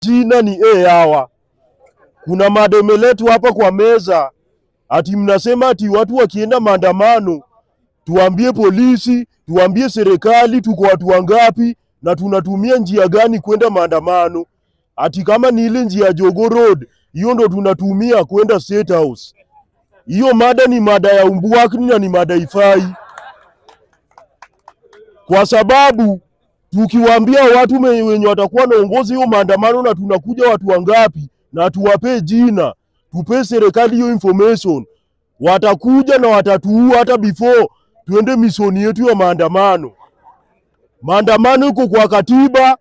Jina ni hawa. Kuna mada imeletwa hapa kwa meza ati mnasema ati watu wakienda maandamano tuambie polisi, tuambie serikali tuko watu wangapi na tunatumia njia gani kwenda maandamano. Ati kama ni ile njia Jogoo Road, hiyo ndo tunatumia kwenda State House. Hiyo mada ni mada ya umbuakni na ni mada ifai. Kwa sababu tukiwaambia watu wenye watakuwa naongoza hiyo maandamano na tunakuja watu wangapi na tuwape jina, tupe serikali hiyo information, watakuja na watatuua hata before tuende misioni yetu ya maandamano. Maandamano iko kwa katiba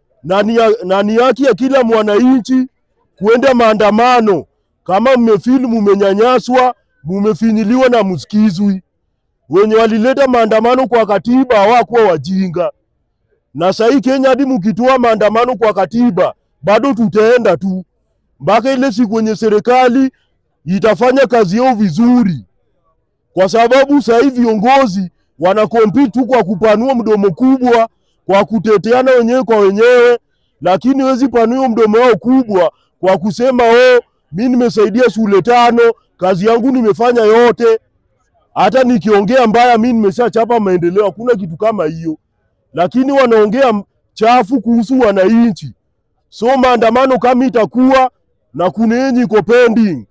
na ni haki ya kila mwananchi kuenda maandamano. Kama mmefeel mumenyanyaswa, mumefinyiliwa na msikizwi. Wenye walileta maandamano kwa katiba hawakuwa wajinga. Na sahi Kenya hadi mkitoa maandamano kwa katiba bado tutaenda tu mpaka ile siku kwenye serikali itafanya kazi yao vizuri. Kwa sababu sahi viongozi wana compete tu kwa kupanua mdomo kubwa, kwa kuteteana wenyewe kwa wenyewe, lakini wezi panua mdomo wao kubwa kwa kusema mimi nimesaidia shule 5, kazi yangu nimefanya yote. Hata nikiongea mbaya mimi nimeshachapa maendeleo, hakuna kitu kama hiyo. Lakini wanaongea chafu kuhusu wananchi. So maandamano kama itakuwa na kuna yenye iko pending,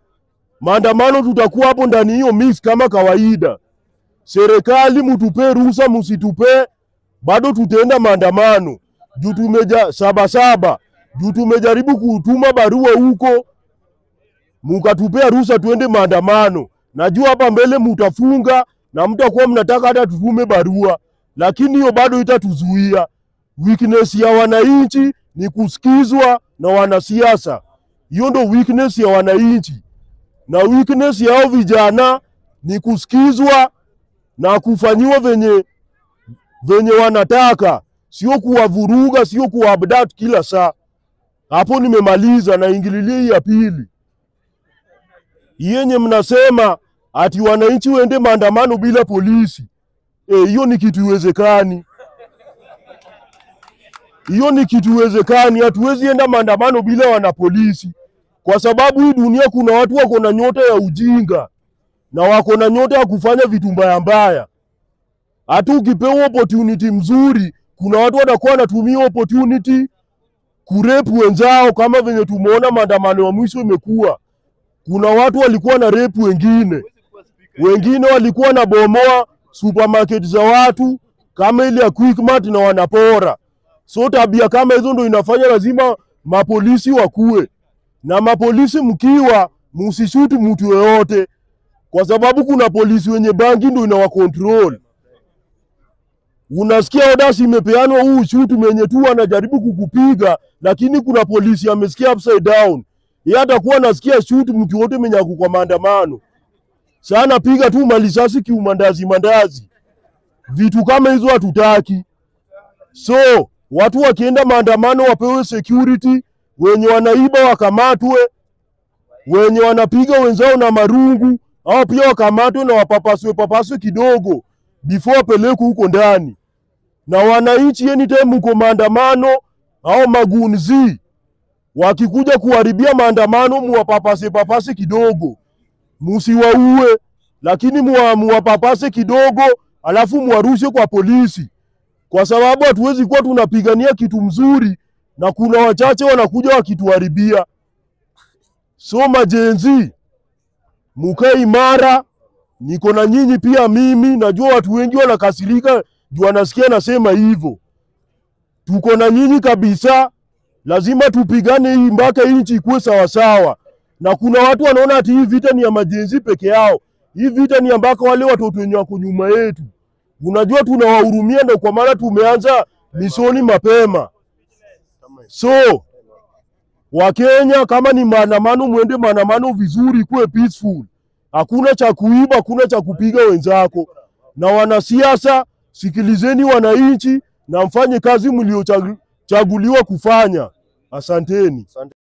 maandamano tutakuwa hapo ndani hiyo mix kama kawaida. Serikali mtupe ruhusa, msitupe bado tutaenda maandamano. Juu tumeja saba juu tumejaribu kutuma barua huko mukatupea ruhusa tuende maandamano. Najua hapa mbele mutafunga na mtakuwa mnataka hata tutume barua, lakini hiyo bado itatuzuia. Weakness ya wananchi ni kusikizwa na wanasiasa. Hiyo ndo weakness ya wananchi. Na weakness ya vijana ni kusikizwa na kufanyiwa venye wanataka, sio kuwavuruga, sio kuabduct kila saa. Hapo nimemaliza na ingililia ya pili. Yenye mnasema ati wananchi waende maandamano bila polisi. Hiyo ni kitu iwezekani. Hiyo ni kitu iwezekani. Hatuwezi enda maandamano bila wanapolisi. Kwa sababu hii dunia kuna watu wako na nyota ya ujinga na wako na nyota ya kufanya vitu mbaya mbaya. Hata ukipewa opportunity mzuri, kuna watu watakuwa wanatumia opportunity kurepu wenzao, kama venye tumeona maandamano ya mwisho imekuwa. Kuna watu walikuwa na repu wengine walikuwa na bomoa supermarket za watu kama ile ya Quickmart na wanapora. So tabia kama hizo ndo inafanya lazima mapolisi wakue. Na mapolisi mkiwa msishutu mtu yoyote, kwa sababu kuna polisi wenye bangi ndo inawakontrol. Unasikia odasi imepeanwa huu shutu mwenye tu anajaribu kukupiga, lakini kuna polisi amesikia upside down. Yeye atakuwa nasikia shutu mtu wote mwenye ako kwa maandamano. Sana piga tu malisasi mandazi. Vitu kama hizo hatutaki. So watu wakienda maandamano wapewe security, wenye wanaiba wakamatwe, wenye wanapiga wenzao na marungu hao pia wakamatwe na wapapaswe kidogo before wapelekwe huko ndani. Na wananchi anytime mko maandamano hao magunzi wakikuja kuharibia maandamano muwapapase kidogo. Musiwaue, lakini muwapapase kidogo alafu muwarushe kwa polisi. Kwa sababu hatuwezi kuwa tunapigania kitu mzuri na kuna wachache wanakuja wakituharibia. So majenzi, mukae imara, niko na nyinyi pia mimi. Najua watu wengi wanakasirika juu wanasikia nasema hivyo. Tuko na nyinyi kabisa. Lazima tupigane hii mpaka nchi ikuwe sawa sawa. Na kuna watu wanaona ati hii vita ni ya majenzi peke yao. Hii vita ni ambako wale watoto wenye wako nyuma yetu. Unajua tunawahurumia ndio kwa maana tumeanza misioni mapema. So Wakenya, kama ni maandamano muende maandamano vizuri, kuwe peaceful. Hakuna cha kuiba, hakuna cha kupiga wenzako. Na wanasiasa, sikilizeni wananchi na mfanye kazi mliochaguliwa kufanya. Asanteni.